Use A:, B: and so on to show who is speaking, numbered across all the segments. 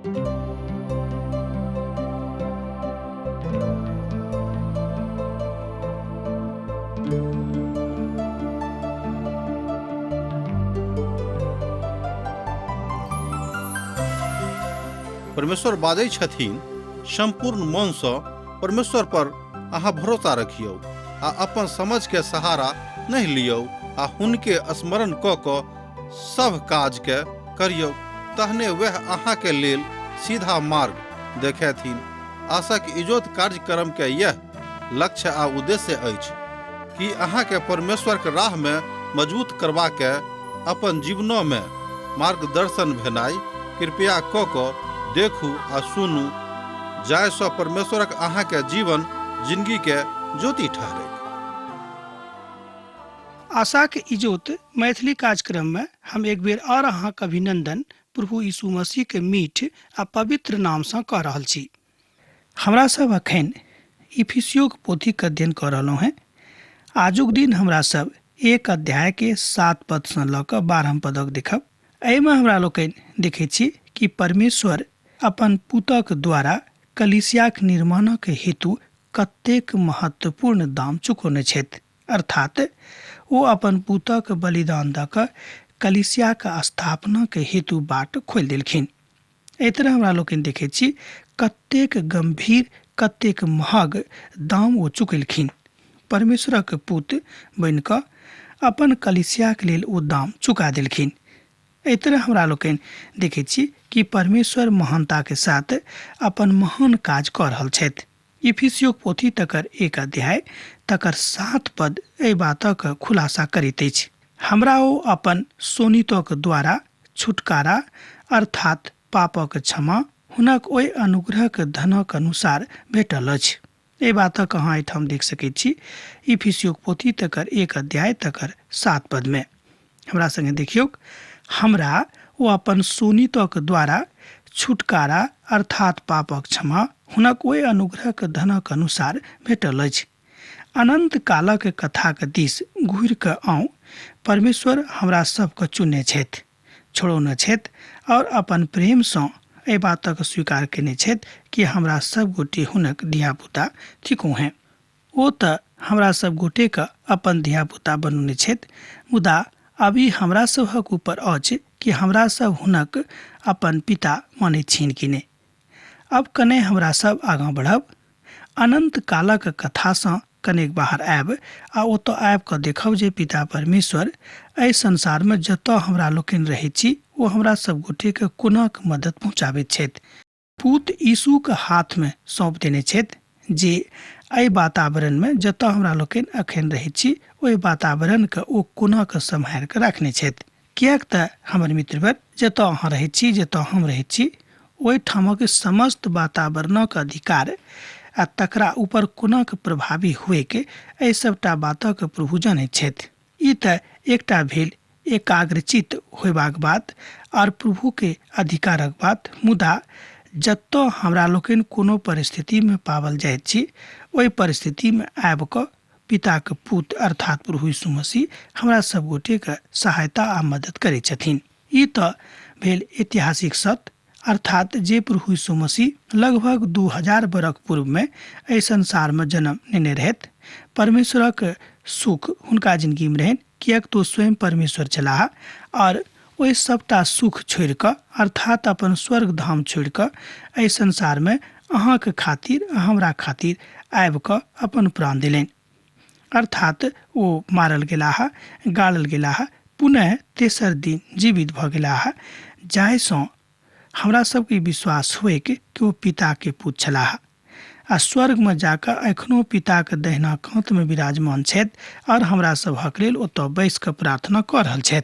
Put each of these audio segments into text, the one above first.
A: परमेश्वर बाजै छथिन, संपूर्ण मन से परमेश्वर पर अहाँ भरोसा रखियो आ अपन समझ के सहारा नहीं लियो आ हुनके स्मरण क सब काज के करियो, तहने वह अहाँ के लेल सीधा मार्ग देखेथिन। आशाक इजोत कार्यक्रम के यह लक्ष्य आ उद्देश्य अछि कि अहाँ के परमेश्वर के राह में मजबूत करबा के अपन जीवनों में मार्गदर्शन भेनाई। कृपया क देखू आ सुनू, जाय सो परमेश्वरक अहाँ के जीवन जिंदगी के ज्योति ठहरे।
B: आशा के इजोत मैथिली कार्यक्रम में हम एक बेर और अहाँ के अभिनंदन प्रभु यीशु मसीह के मीठ आ पवित्र नाम से कह रहल छी। हमरा सब अखन इफिसियो के पोथी के अध्ययन कर रहलहुँ हैं। आजुक दिन हमरा सब एक अध्याय के 7 पद से ल क 12 पदक देखब। एहिमे हमरा लोकनि देखै छी कि परमेश्वर अपन पुतक द्वारा कलीसियाक निर्माणक हेतु कतेक महत्वपूर्ण दाम चुकौने छथि, अर्थात ओ अपन पुतक बलिदान दऽ कऽ कलीसियाक स्थापना के हेतु बाट खोलि देलखिन। एहि तरह हमरा लोकनि देखै छी कतेक गंभीर, कतेक महग दाम ओ चुकेलखिन। परमेश्वरक पुत बनि कऽ अपन कलीसियाक लेल ओ दाम चुका देलखिन। एहि तरह हमरा लोकनि देखै छी कि परमेश्वर महानता के साथ अपन महान काज कऽ रहल छथि। इफिसियो पोथी तकर 1 अध्याय तकर 7 पद एहि बातक खुलासा करैत अछि। हमरा ओ अपन सोनितक द्वारा छुटकारा अर्थात पापक क्षमा हुनक ओहि अनुग्रहक धनक अनुसार भेटल अछि। एहि बातक अहाँ एहिठाम देख सकैत छी इफिसियो पोथी तकर 1 अध्याय तकर 7 पद में। हमरा संगे देखियौ, हमरा ओ अपन सोनितक द्वारा छुटकारा अर्थात पापक क्षमा हुनक ओहि अनुग्रहक धनक अनुसार भेटल अछि। अनंत कालक कथाक दिस घुरि कऽ आउ। परमेश्वर हमरा सबके चुनने छथि, छोड़ौने छथि और अपन प्रेम सँ एहि बातक स्वीकार केने छथि कि हमरा सब गोटे हुनक धियापुता थिकौ हैं। ओ तऽ हमरा सब गोटे के अपन धियापुता बनौने छथि, मुदा अभी हमरा सबहक ऊपर अछि कि हमरा सब हुनक अपन पिता मानै छिन कि नहि। अब कने हमरा सब आगाँ बढ़ब, अनंत कालक कथा सँ कनेक बाहर आयब आ ओतऽ आबि कऽ देखब जे पिता परमेश्वर एहि संसार में जतऽ हमरा लोकनि रहै छी ओ हमरा सब गोटे के कोना के मदद पहुँचाबैत छथि। पूत यीशु के हाथ में सौंप देने छथि जे एहि वातावरण में जतऽ हमरा लोकनि अखन रहै छी ओहि वातावरण के ओ कोना के सम्हारि कऽ रखने छथि। किएक तऽ हमर मित्रवर, जतऽ अहाँ रहै छी, जतऽ हम रहै छी, ओहि ठामक समस्त वातावरणक अधिकार आ तकरा ऊपर कोना के प्रभावी हुए के एहि सबटा बातक प्रभु जानैत छथि। ई तऽ एकटा भेल एकाग्रचित होयबाक बात और प्रभु के अधिकारक बात। मुदा जतऽ हमरा लोकनि कोनो परिस्थिति में पावल जाइत छी, ओहि परिस्थिति में आबि कऽ पिता के पुत अर्थात प्रभु यीशु मसीह हमरा सब गोटे के सहायता आ मदद करै छथिन। ई तऽ भेल ऐतिहासिक सत्य, अर्थात जे प्रभु यीशु मसीह लगभग 2000 बरख पूर्व में एहि संसार में जन्म लेने रहथि। परमेश्वरक सुख हुनका जिंदगी में रहनि, किएक तो स्वयं परमेश्वर छलाह और ओहि सबटा सुख छोड़ि कऽ अर्थात अपन स्वर्ग धाम छोड़ि कऽ एहि संसार में अहाँ के खातिर, हमरा खातिर आबि कऽ अपन प्राण देलनि। अर्थात ओ मारल गेलाह, गाड़ल गेलाह, पुनः तेसर दिन जीवित भऽ गेलाह, जाहि सँ हमरा सबके विश्वास हुए कि ओ पिता के पुत छलाह आ स्वर्ग में जाकर एखनो पिता के दहिना कांत में विराजमान छथि और हमरा सभक लेल ओतऽ बैस कऽ प्रार्थना कऽ रहल छथि।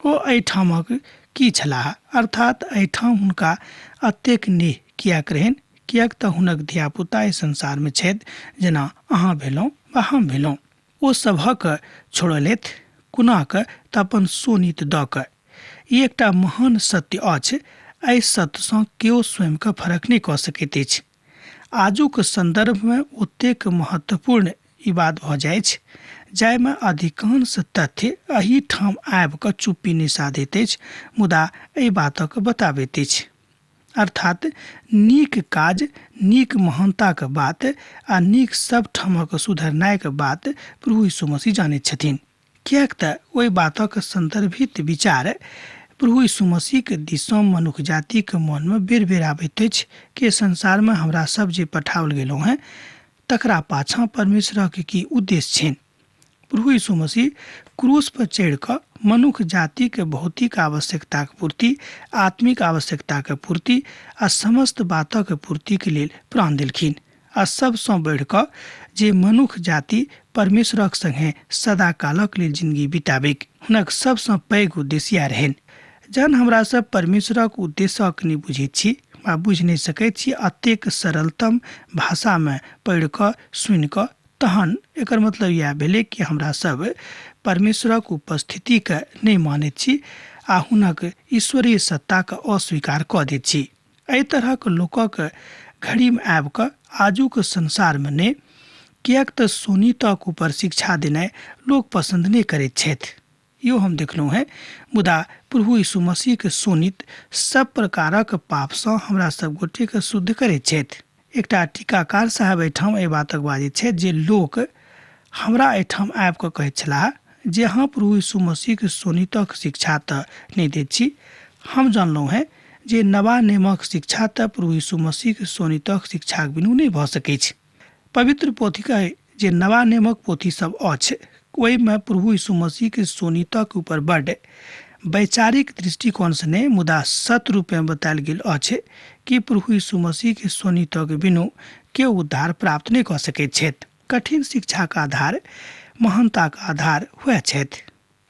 B: ओ एहिठामक की छलाह, अर्थात एहिठाम हुनका अतेक नेह किएक रहनि, किएक तऽ हुनक धियापुता एहि संसार में छथि, जेना अहाँ भेलहुँ वा हम भेलहुँ। ओ सभक छोड़लथि कुना कऽ तऽ अपन सोनित दऽ कऽ। ई एकटा महान सत्य अछि। एहि सत्य सँ केओ स्वयं के फर्क नहि कऽ सकैत अछि। आजुक संदर्भ में ओतेक महत्वपूर्ण ई बात भऽ जाइ छै, जाहिमे अधिकांश तथ्य एही ठाम आबि कऽ चुप्पी नहि साधैत अछि, मुदा एहि बातक बताबैत अछि। अर्थात नीक काज, नीक महानताक बात आ नीक सब ठामक सुधरनायक बात प्रभु यीशु मसीह जानैत छथिन। किएक तऽ ओहि बातक संदर्भित विचार प्रभु यीशु मसीह के दिशा मनुष्य जाति के मन में बेर बेर आबैत अछि कि संसार में हमरा सब जे पठाओल गेलहुँ हैं तकरा पाछा परमेश्वर के की उद्देश्य छनि। प्रभु यीशु मसीह क्रूस पर चढ़ि कऽ मनुष्य जाति के भौतिक आवश्यकता के पूर्ति, आत्मिक आवश्यकता के पूर्ति आ समस्त बातक पूर्ति के लेल प्राण देलखिन आ सबसँ बढ़ि कऽ जे मनुष्य जाति परमेश्वरक संगे सदा कालक लेल जिंदगी बिताबैक हुनक सबसँ पैघ उद्देश्य इएह रहनि। जहन हमरा सब परमेश्वरक उद्देश्यक नहि बुझैत छी वा बुझि नहि सकैत छी अतेक सरलतम भाषा में पढ़ि कऽ सुनि कऽ, तहन एकर मतलब यह भेलै कि हमरा सब परमेश्वरक उपस्थिति के नहीं मानैत छी आ हुनक ईश्वरीय सत्ता के अस्वीकार कऽ दैत छी। एहि तरहक लोकक घड़ी में आबि कऽ आजुक संसार में नहि, किएक तऽ सोनीतक ऊपर शिक्षा देनाइ लोग पसंद नहीं करैत छथि। यो हम देखलहुँ हैं, मुदा प्रभु यीशु मसीह के सोनित सब प्रकारक पाप सँ हमरा सब गोटे के शुद्ध करैत छथि। एकटा टीकाकार साहब एहिठाम एहि बातक बाजैत छथि जे लोक हमरा एहिठाम आबि कऽ कहैत छलाह जे अहाँ प्रभु यीशु मसीह के सोनितक शिक्षा तऽ नहीं दैत छी। हम जानलहुँ हैं जे नवा नेमक शिक्षा तऽ प्रभु यीशु मसीह के सोनितक शिक्षाक बिनु नहीं भऽ सकैत छै। पवित्र पोथीक जे नवा नेमक पोथी सब अछि ओहिमे प्रभु यीशु मसीह के सोनितक ऊपर बड्ड वैचारिक दृष्टिकोण से नहीं, मुदा सत रूप में बतायल गेल अछि कि प्रभु यीशु मसीह के सोनितक बिनु केओ उद्धार प्राप्त नहीं कऽ सकैत छथि। कठिन शिक्षा का आधार महानता का आधार हुए छथि।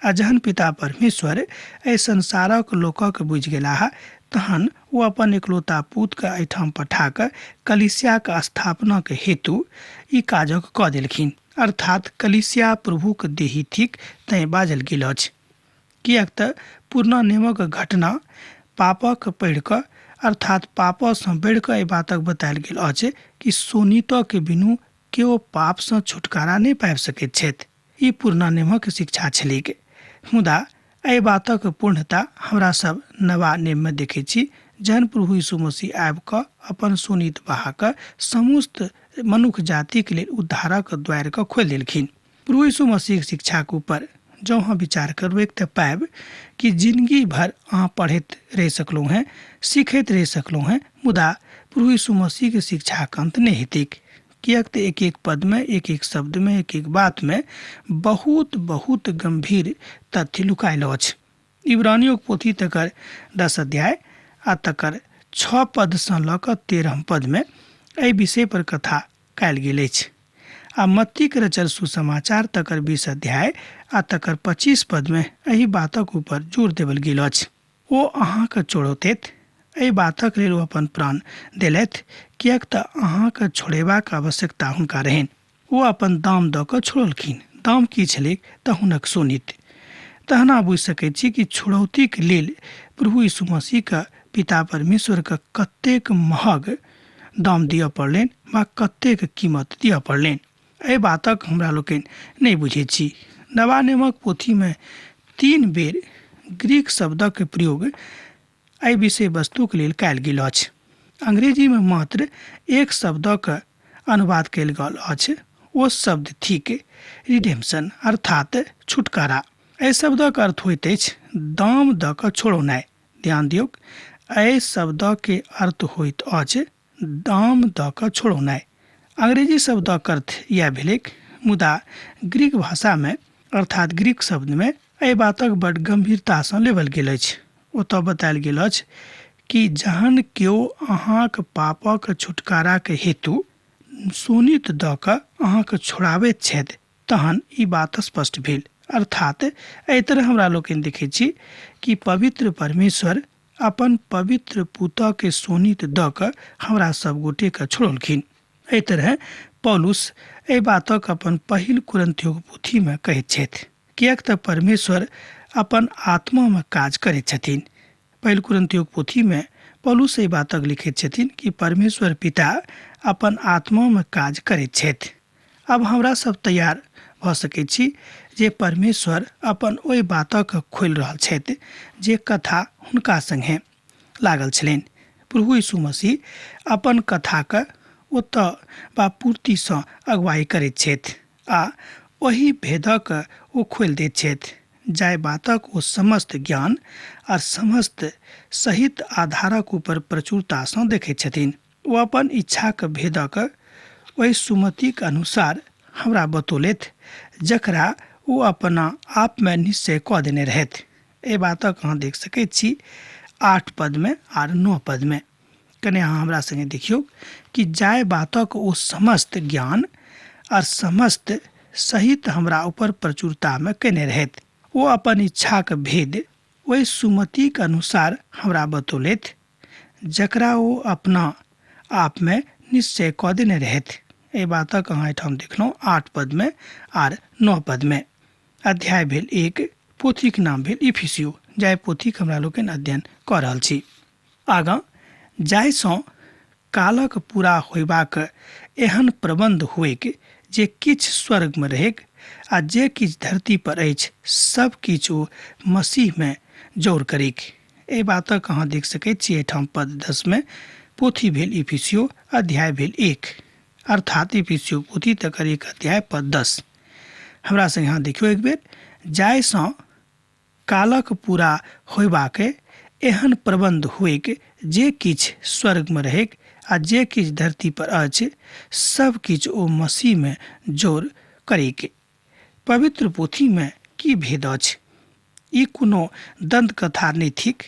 B: आ जहन पिता परमेश्वर एहि संसारक लोकक बुझि गेलाह तहन वो अपन इकलौता पुत के एहिठाम पठा कऽ कलीसिया के स्थापना के हेतु ई काजक कऽ देलखिन। अर्थात कलीसिया प्रभु के देही थिक तैं बाजल गेल अछि। किएक तऽ पुरना नेमक घटना पापक पढ़ि कऽ अर्थात पापसँ बढ़ि कऽ एहि बातक बतायल गेल अछि कि सोनितक के बिनु केओ पाप सँ छुटकारा नहीं पाबि सकैत छथि। ई पुरना नेमक शिक्षा छलैक, मुदा एहि बातक पूर्णता हमरा सब नवा नेम में देखैत छी। जहन प्रभु यीशु मसीह आबि कऽ अपन सोनित बहा कऽ समस्त मनुष्य जाति के लेल उद्धारक द्वार के खोलि देलखिन। प्रभु यीशु मसीह शिक्षा के ऊपर जँ अहाँ विचार करबै तऽ पाएब कि जिंदगी भर अहाँ पढ़ैत रहि सकलहुँ हैं, सीखैत रहि सकलहुँ हैं, मुदा प्रभु यीशु मसीह के शिक्षा के अंत नहीं हेतैक। किएक तऽ एक एक पद में, एक एक शब्द में, एक एक बात में बहुत बहुत गंभीर तथ्य लुकायल अछि। इब्रानियों पोथी तकर 10 अध्याय आ तकर 6 पद सँ लऽ कऽ 13 पद में एहि विषय पर कथा कयल गेल अछि। आ मत्ती के रचल सुसमाचार तकर 20 अध्याय आ तकर 25 पद में एहि बातक ऊपर जोर देवल गेल अछि। ओ अहाँके छोड़ौतैत, एहि बातक लेल ओ अपन प्राण देलथि, किएक तऽ अहाँके छोड़ेबाक आवश्यकता हुनका रहनि। ओ अपन दाम दऽ कऽ छोड़लखिन। दाम की छलैक तऽ हुनक सोनित। तहन अहाँ बुझि सकैत छी कि छोड़ौतीक लेल प्रभु यीशु मसीह के पिता परमेश्वर के कतेक महग दाम दिअ पड़लनि वा कतेक कीमत दिअ पड़लनि। एहि बातक हमरा लोकनि नहीं बुझैत छी। नवा नेमक पोथी में 3 बेर ग्रीक शब्दक प्रयोग एहि विषय वस्तु के लेल कयल गेल अछि। अंग्रेजी में मात्र एक शब्दक अनुवाद कयल गेल अछि। ओ शब्द थिक रिडेम्पशन अर्थात छुटकारा। एहि शब्दक अर्थ होइत अछि दाम दऽ कऽ छोड़ौनाइ। ध्यान दियौ, एहि शब्दक के अर्थ होइत अछि दाम दऽ कऽ छोड़ौनाइ। अंग्रेजी शब्दक अर्थ यह भेलैक, मुदा ग्रीक भाषा में अर्थात ग्रीक शब्द में एहि बातक बड़ गंभीरता सँ लेवल गेल अछि। ओतऽ बतायल गेल अछि कि जहन केओ अहाँक पापक छुटकारा के हेतु सोनित दऽ कऽ अहाँके छोड़ाबैत छथि तहन ई बात स्पष्ट भेल। अर्थात एहि तरह हमरा लोकनि देखैत छी कि पवित्र परमेश्वर अपन पवित्र पुतऽ के सोनित दऽ कऽ हमरा सब गोटे के छोड़लखिन। एहि तरह पौलुस एहि बातक अपन पहिल कुरिन्थियों पोथी में कहैत छथि, किएक तऽ परमेश्वर अपन आत्मा में काज करैत छथिन। पहिल कुरिन्थियों पोथी में पौलुस एहि बातक लिखैत छथिन कि परमेश्वर पिता अपन आत्मा में काज करैत छथि। अब हमरा सब तैयार भऽ सकैत छी जे परमेश्वर अपन ओहि बातक खोलि रहल छथि जे कथा हुनका संगे लागल छलनि। प्रभु यीशु मसीह अपन कथाक ओतऽ वा पूर्तिसँ अगुवाई करैत छथि आ ओही भेदक ओ खोलि दैत छथि जाहि बातक ओ समस्त ज्ञान आ समस्त सहित आधारक ऊपर प्रचुरतासँ देखैत छथिन। ओ अपन इच्छाक भेदक ओहि सुमतिक अनुसार हमरा बतौलथि जकरा ओ अपना आपमे निश्चय कऽ देने रहथि। एहि बातक अहाँ देख सकैत छी 8 पदमे आर 9 पदमे। कने अहाँ हमरा संगे देखियौ कि जाहि बातक ओ समस्त ज्ञान आर समस्त सहित हमरा ऊपर प्रचुरतामे केने रहथि। ओ अपन इच्छाक भेद ओहि सुमतिक अनुसार हमरा बतौलथि जकरा ओ अपना आपमे निश्चय कऽ देने रहथि। एहि बातक अहाँ एहिठाम देखलहुँ 8 पदमे आर 9 पदमे। अध्याय भेल 1, पोथीक नाम भेल इफिसियो, जाहि पोथीक हमरा लोकनि अध्ययन कऽ रहल छी। आगाँ जाहिसँ कालक पूरा होयबाक एहन प्रबंध होइक जे किछु स्वर्गमे रहैक आ जे किछु धरती पर अछि सब किछु ओ मसीहमे जोड़ करिक। एहि बातक अहाँ देख सकैत छी एहिठाम पद 10 में। पोथी भेल इफिसियो, अध्याय भेल 1, अर्थात इफिसियो पोथी तकर 1 अध्याय पद 10। हमरा संग यहाँ देखियौ एक बेर, जाहिसँ कालक पूरा होयबाक एहन प्रबंध होइक जे किछु स्वर्गमे रहैक आ जे किछु धरती पर अछि सब किछु ओ मसीहमे जोड़ करिक। पवित्र पोथीमे की भेद अछि? ई कोनो दंत कथा नहि थिक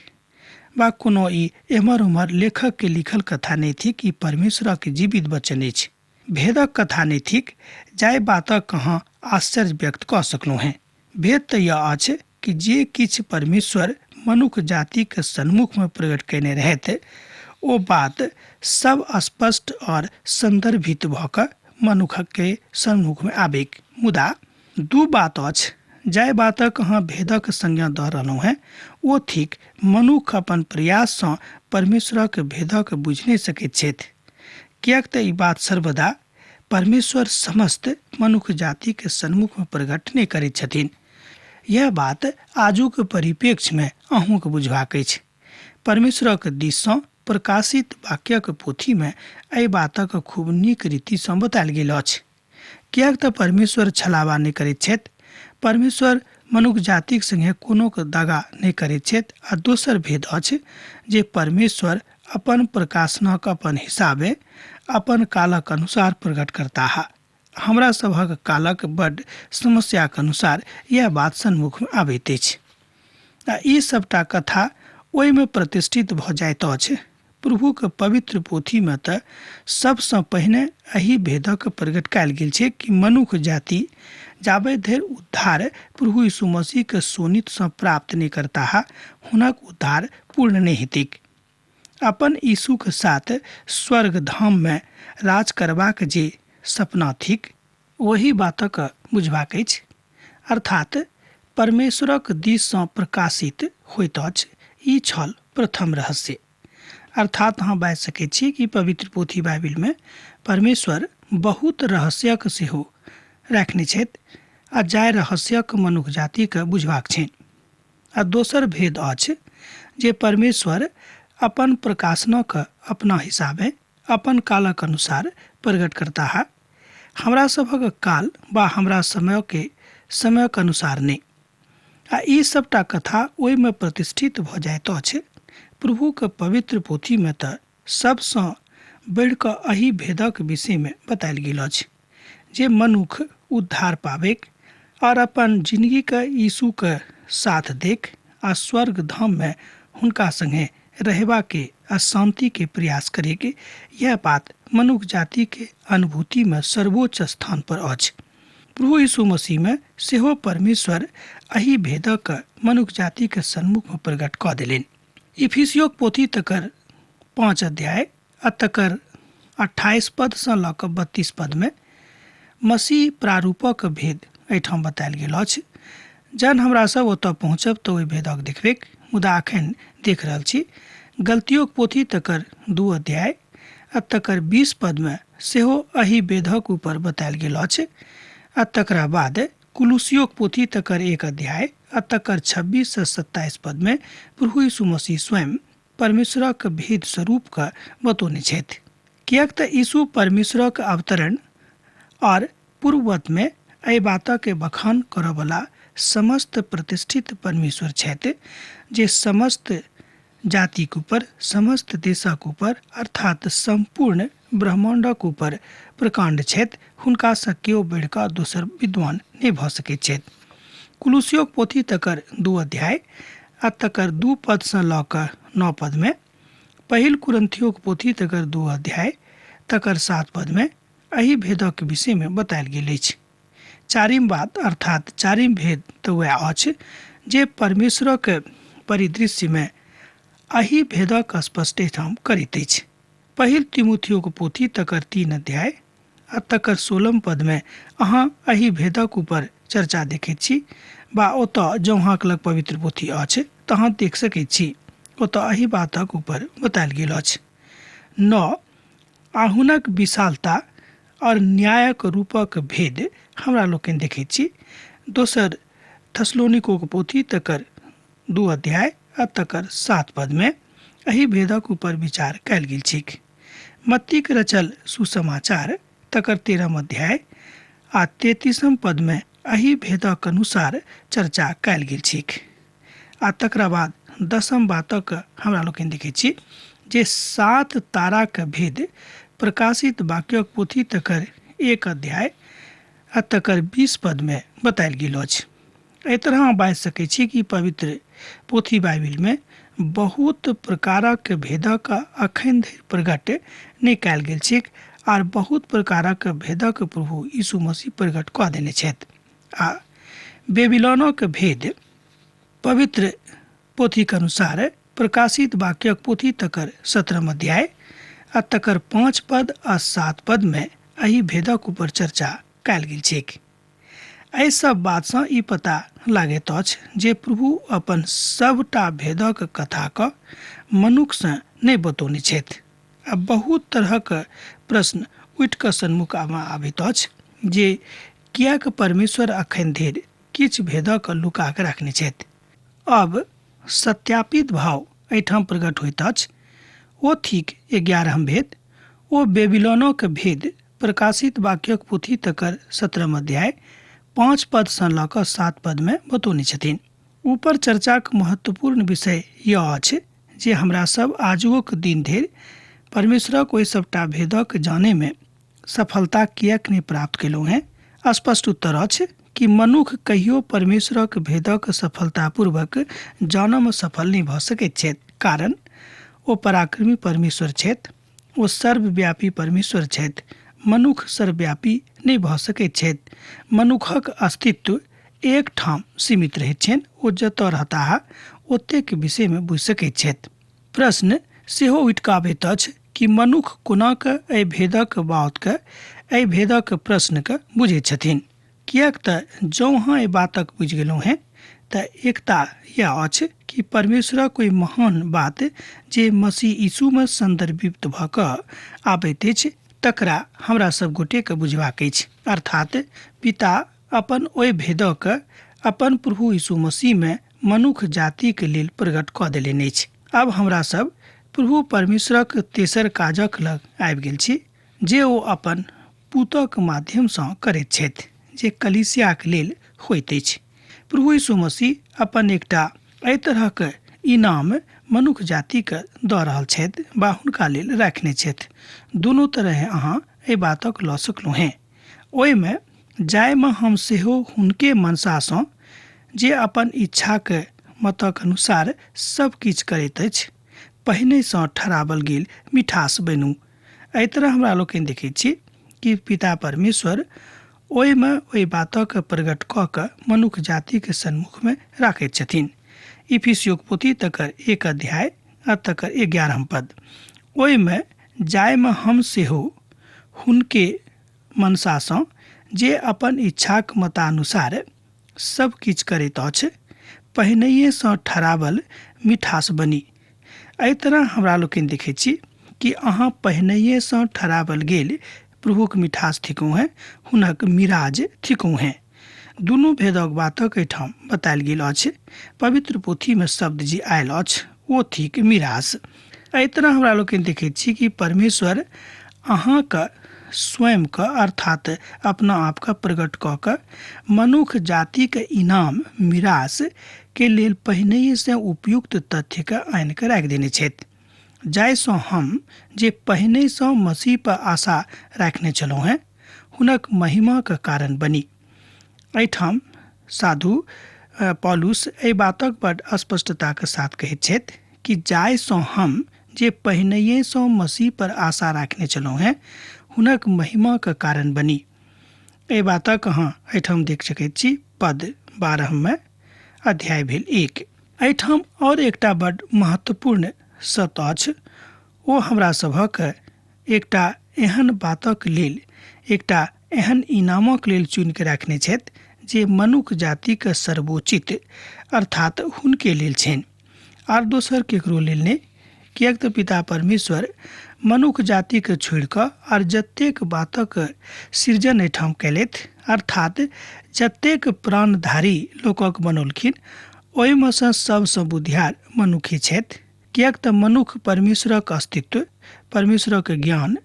B: वा कोनो ई एम्हर उम्हर लेखक के लिखल कथा नहीं थिक। ई परमेश्वरक जीवित वचन अछि। भेदक कथा नहीं थिक जाहि बातक कहाँ आश्चर्य व्यक्त कऽ सकलहुँ हैं। भेद तऽ यह अछि कि जे किछु परमेश्वर मनुष्य जाति के सन्मुख में प्रकट केने रहते ओ बात सब स्पष्ट और संदर्भित भऽ कऽ मनुष्य के सन्मुख में आबेक। मुदा दू बात अछि जाहि बातक अहाँ भेदक संज्ञा दऽ रहलहुँ हैं ओ थिक मनुष्य अपन प्रयाससँ परमेश्वरक भेदक बुझि नहि सकैत छथि, किएक तऽ ई बात सर्वदा परमेश्वर समस्त मनुष्य जाति के सन्मुख में प्रकट नहि करैत छथिन। यह बात आजुक परिप्रेक्ष्य में अहूँके बुझबाक अछि। परमेश्वरक दिससँ प्रकाशित वाक्यक पोथी में एहि बातक खूब नीक रीतिसँ बतायल गेल अछि, किएक तऽ परमेश्वर छलावा नहि करैत छथि। परमेश्वर मनुष्य जातिक संगे कोनो दगा नहीं करैत छथि। आ दोसर भेद अछि जे परमेश्वर अपन प्रकाशनक अपन हिसाबे अपन कालक अनुसार प्रकट करताह। हमरा सभक कालक बड़ समस्याक अनुसार यह बात सन्मुख में आबैत अछि आ ई सबटा कथा ओहिमे प्रतिष्ठित भऽ जाइत अछि। प्रभुक पवित्र पोथी में तऽ सबसँ पहिने एहि भेदक प्रकट कयल गेल छै कि मनुष्य जाति जाबे धरि उद्धार प्रभु यीशु मसीह के सोनितसँ प्राप्त नहीं करताह हुनक उद्धार पूर्ण नहीं हेतिक। अपन यीशु के साथ स्वर्ग धाम में राज करबाक जे सपना थिक वही बातक बुझबाक अछि, अर्थात परमेश्वरक दिससँ प्रकाशित होइत अछि। ई छल प्रथम रहस्य। अर्थात अहाँ बाजि सकैत छी कि पवित्र पोथी बाइबिल में परमेश्वर बहुत रहस्यक सेहो राखने छथि आ जाहि रहस्यक मनुष्य जातिके बुझबाक छनि। आ दोसर भेद अछि जे परमेश्वर अपन प्रकाशनक अपना हिसाबे अपन कालक अनुसार प्रकट करताह। हमरा सभक काल वा हमरा समयक अनुसार नहीं। आ ई सबटा कथा ओहिमे प्रतिष्ठित भऽ जाइत अछि। प्रभुक पवित्र पोथी में तऽ सबसँ बढ़ि कऽ एहि भेदक विषय में बतायल गेल अछि जे मनुष्य उद्धार पाबेक और अपन जिंदगी के यीशु के साथ देख आ स्वर्ग धाम में हुनका संगे रहबा के आ शांति के प्रयास करे के यह बात मनुष्य जाति के अनुभूति में सर्वोच्च स्थान पर अछि। प्रभु यीशु मसीह में सेहो परमेश्वर एहि भेदक मनुष्य जाति के सन्मुख में प्रकट कऽ देलनि। इफिसियो पोथी तकर 5 अध्याय आ तकर 28 पद से लऽ कऽ 32 पद में मसीह प्रारूपक भेद एहिठाम बतायल गेल अछि। जहन हमरा सब ओतऽ पहुँचब तऽ ओहि भेदक देखबेक, मुदा अखन देख रहल छी गलतियोक पोथी तकर 2 अध्याय आ तकर 20 पद में सेहो एहि भेदक ऊपर बतायल गेल अछि। आ तकरा बाद कुलुसियोक पोथी तकर 1 अध्याय आ तकर 26 से 27 पद में प्रभु यीशु मसीह स्वयं परमेश्वरक भेद स्वरूप का बतौने छथि। कियाक त यीशु परमेश्वरक अवतरण और पूर्ववत में एहि बातक बखान करऽ वाला समस्त प्रतिष्ठित परमेश्वर छथि, जे समस्त जातिक ऊपर, समस्त देशक ऊपर अर्थात संपूर्ण ब्रह्मांडक ऊपर प्रकांड छथि। हुनका सँ केओ बढ़िकऽ दोसर विद्वान नहि भऽ सकैत छथि। कुलुसियोक पोथी तकर 2 अध्याय आ तकर 2 पद सँ लऽ कऽ 9 पद में, पहिल कुरिन्थियोक पोथी तकर 2 अध्याय तकर 7 पद में एहि भेदक विषय में बतायल गेल अछि। चारिम बात अर्थात चारिम भेद तऽ वएह अछि जे परमेश्वरक परिदृश्य में एहि भेदक स्पष्टीकरण करैत अछि। पहिल तिमुथियोक पोथी तकर 3 अध्याय आ तकर 16 पद में अहाँ एहि भेदक ऊपर चर्चा देखैत छी, बा ओतऽ जँ अहाँक लग पवित्र पोथी अछि तऽ अहाँ देख सकैत छी, ओतऽ एहि बातक ऊपर बतायल गेल अछि। 9 आहुनक विशालता और न्यायक रूपक भेद हमरा लोकनि देखैत छी। दोसर थस्सलुनीकोक पोथी तकर 2 अध्याय आ तकर 7 पद में एहि भेदक ऊपर विचार कयल गेल छैक। मत्तीक रचल सुसमाचार तकर 13 अध्याय आ 33 पद में एहि भेदक अनुसार चर्चा कयल गेल छैक। आ तकरा बाद 10 बातक हमरा लोकनि देखैत छी जे 7 ताराक भेद प्रकाशित वाक्यक पोथी तकर 1 अध्याय आ तकर 20 पद में बतायल गेल अछि। एहि तरह हम बाजि सकैत छी कि पवित्र पोथी बाइबिल में बहुत प्रकारक भेदक अखन धरि प्रकट नहि कयल गेल छैक, आर बहुत प्रकारक भेदक प्रभु यीशु मसीह प्रकट कऽ देने छथि। आ बेबीलोनक भेद पवित्र पोथी के अनुसार प्रकाशित वाक्यक पोथी तकर 17 अध्याय आ तकर 5 पद आ 7 पद में एहि भेदक ऊपर चर्चा कयल गेल छैक। एहि सब बात सँ ई पता लागैत अछि जे प्रभु अपन सबटा भेदक कथाक मनुख सँ नहि बतौने छथि। आ बहुत तरहक प्रश्न उठि कऽ सन्मुख आबैत अछि जे कियाक परमेश्वर अखन धरि किछु भेदक लुका कऽ रखने छथि। अब सत्यापित भाव एहिठाम प्रकट होइत अछि। ओ थिक 11 भेद, ओ बेबीलोनक भेद प्रकाशित वाक्यक पोथी तकर 17 अध्याय 5 पद सँ लऽ कऽ 7 पद में बतौने छथिन। ऊपर चर्चाक महत्वपूर्ण विषय यह अछि जे हमरा सब आजुक दिन धरि परमेश्वरक ओहि सबटा भेदक जाने में सफलता किएक नहि प्राप्त केलहुँ हैं। स्पष्ट उत्तर अछि कि मनुख कहियो परमेश्वरक भेदक सफलतापूर्वक जानऽ में सफल नहि भऽ सकैत छथि, कारण ओ पराक्रमी परमेश्वर छथि, ओ सर्वव्यापी परमेश्वर छथि। मनुख सर्वव्यापी नहि भऽ सकैत छथि। मनुखक अस्तित्व एक ठाम सीमित रहैत छनि, ओ जतऽ रहताह ओतेक विषय में बुझि सकैत छथि। प्रश्न सेहो उठि कऽ आबैत अछि कि मनुख कोना कऽ एहि भेदक बातके, एहि भेदक प्रश्नके बुझैत छथिन। किएक तऽ जँ अहाँ एहि बातक बुझि गेलहुँ हैं तऽ एकता यह अछि कि परमेश्वरक कोई महान बात जे मसीह यीशु में संदर्भित भऽ कऽ आबैत अछि तकरा हमरा सब गोटे के बुझबाक अछि। अर्थात पिता अपन ओहि भेदक अपन प्रभु यीशु मसीह में मनुख जाति के लेल प्रकट कऽ देलनि अछि। अब हमरा सब प्रभु परमेश्वरक तेसर काजक लग आबि गेल छी जे ओ अपन पूतक माध्यम सँ करैत छथि, जे कलीसियाक लेल होइत अछि। प्रभु यीशु मसीह अपन एकटा एहि तरहक इनाम मनुख जाति के दऽ रहल छथि बा हुनका लेल राखने छथि। दुनू तरह अहाँ एहि बातक लऽ सकलहुँ हैं। ओहिमे जायमे हम सेहो हुनके मनसा सँ जे अपन इच्छाके मतक अनुसार सब किछु करैत अछि, पहिने सँ ठहराबल गेल मिठास बनू। एहि तरह हमरा लोकनि देखैत छी कि पिता परमेश्वर ओहिमे ओहि बातक प्रकट कऽ कऽ मनुख जाति के सन्मुख में राखैत छथिन। इफिसियोक पोथी तकर 1 अध्याय आ तकर 11 पद, ओहिमे जायमे हम सेहो हुनके मनसा सँ जे अपन इच्छाक मतानुसार सब किछु करैत अछि, पहिनहिए सँ ठहराबल मिठास बनी। एहि तरह हमरा लोकनि देखैत छी कि अहाँ पहिनहिए सँ ठहराबल गेल प्रभुक मिठास थिकहुँ हैं, हुनक मिराज थिकहुँ हैं। दुनू भेदक बातक एहिठाम बतायल गेल अछि। पवित्र पोथी में शब्द जे आयल अछि ओ थिक मिरास। एहि तरह हमरा लोग देखै छी कि परमेश्वर अहाँके स्वयं का अर्थात अपना आप का प्रकट कऽ कऽ मनुष्य जाति के इनाम मिरास के लेल पहिने से उपयुक्त तथ्य के आनि के राखि देने छथि, जाहिसँ हम जे पहिने सँ मसीह पर आशा राखने छलहुँ हैं हुनक महिमा के कारण बनी। एहिठाम साधु पौलुस एहि बातक बड़ स्पष्टता के साथ कहैत छथि कि जाहिसँ हम जे पहिनहिए सँ मसीह पर आशा राखने छलहुँ हैं हुनक महिमा के कारण बनी। एहि बातक अहाँ एहिठाम देख सकैत छी पद 12 में अध्याय भेल 1। एहिठाम और एकटा बड़ महत्वपूर्ण सत्य अछि, ओ हमरा सभक एकटा एहन बातक लेल एकटा एहन इनामक लेल चुनि के राखने छथि जे मनुष्य जाति के सर्वोचित अर्थात हुनके लेल छनि आर दोसर केकरो लेल नहि। किएक तऽ पिता परमेश्वर मनुष्य जाति के छोड़ि कऽ आर जतेक बातक सृजन एहिठाम कयलथि अर्थात जतेक प्राणधारी लोकक बनौलखिन ओहिमे सँ सबसँ बुद्धियार मनुष्य छथि। किएक तऽ मनुष्य परमेश्वरक अस्तित्व, परमेश्वरक ज्ञान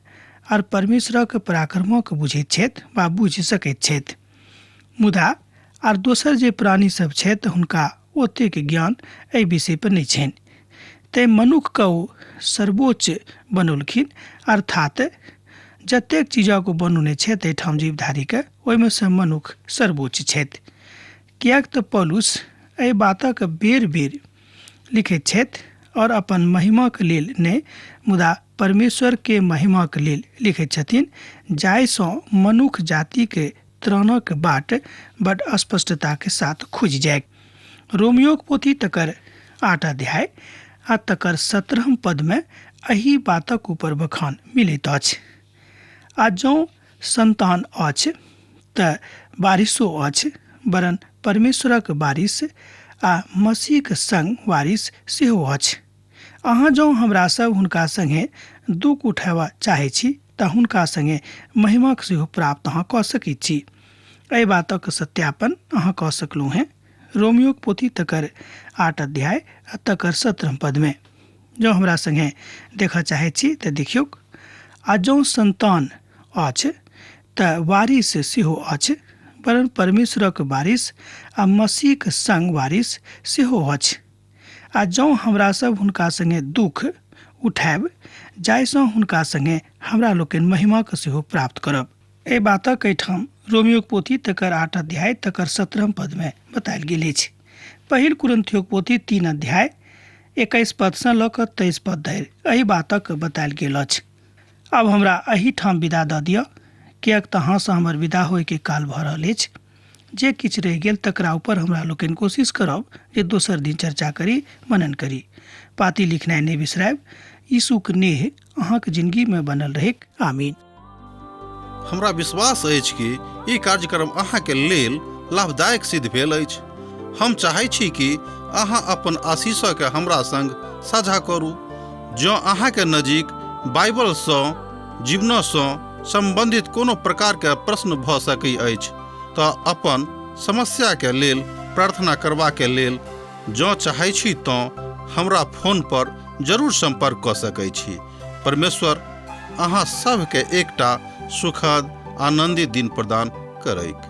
B: आर परमेश्वरक पराक्रमक बुझैत छथि वा बुझि सकैत छथि, मुदा आर दोसर जे प्राणी सब छथि हुनका ओतेक ज्ञान एहि विषय पर नहि छनि। तैँ मनुष्यके ओ सर्वोच्च बनौलखिन अर्थात जतेक चीजक बनौने छथि एहिठाम जीवधारीके ओहिमे सँ मनुष्य सर्वोच्च छथि। किएक तऽ पौलुस एहि बातक बेर बेर लिखैत छथि और अपन महिमाके लेल नहि मुदा परमेश्वर के महिमाके लेल लिखैत छथिन, जाहिसँ मनुष्य जातिके त्राणक बाट बड़ स्पष्टता के साथ खुजि जाय। रोमियोक पोथी तकर 8 अध्याय आ तकर 17 पद में एही बातक ऊपर बखान मिलैत अछि। आ जँ संतान अछि तऽ बारिशो अछि, वरन परमेश्वरक बारिश आ मसीहक संग वारिस सेहो अछि। अहाँ जँ हमरा सब हुनका संगे दुख उठाबऽ चाहै छी तऽ हुनका संगे महिमाक सेहो प्राप्त अहाँ कऽ सकैत छी। एहि बातक सत्यापन अहाँ कऽ सकलहुँ हैं रोमियोक पोथी तकर 8 अध्याय आ तकर 17 पद में। जँ हमरा संगे देखऽ चाहै छी तऽ देखियौ। आ जँ संतान अछि तऽ वारिस सेहो अछि, वरन परमेश्वरक वारिस आ मसीहक संग वारिस सेहो अछि। आ जँ हमरा सब हुनका संगे दुख उठायब जाहिसँ हुनका संगे हमरा लोकनि महिमाके सेहो प्राप्त करब। एहि बातक एहिठाम रोमियोक पोथी तकर 8 अध्याय तकर 17 पद में बतायल गेल अछि। पहिल कुरिन्थियोक पोथी 3 अध्याय 21 पद सँ लऽ कऽ 23 पद धरि एहि बातक बतायल गेल अछि। अब हमरा एहिठाम विदा दऽ दिअ, किएक तऽ अहाँसँ हमर विदा होयके काल भऽ रहल अछि। जे किछु रहि गेल तकरा ऊपर हमरा लोकनि कोशिश करब जे दोसर दिन चर्चा करी, मनन करी। पाती लिखनाइ नहि बिसरायब। यीशुक नेह अहाँक जिंदगी में बनल रहैक। आमीन।
A: हमरा विश्वास अछि कि ई कार्यक्रम अहाँके लेल लाभदायक सिद्ध भेल अछि। हम चाहै छी कि अहाँ अपन आशीषके हमरा संग साझा करू। जँ अहाँके नजीक बाइबलसँ जीवनसँ संबंधित कोनो प्रकारके प्रश्न भऽ सकैत अछि तऽ अपन समस्याके लेल प्रार्थना करबाके लेल जँ चाहै छी तऽ हमरा फोन पर जरूर संपर्क कऽ सकैत छी। परमेश्वर अहाँ सबके एकटा सुखद आनंदित दिन प्रदान करैक।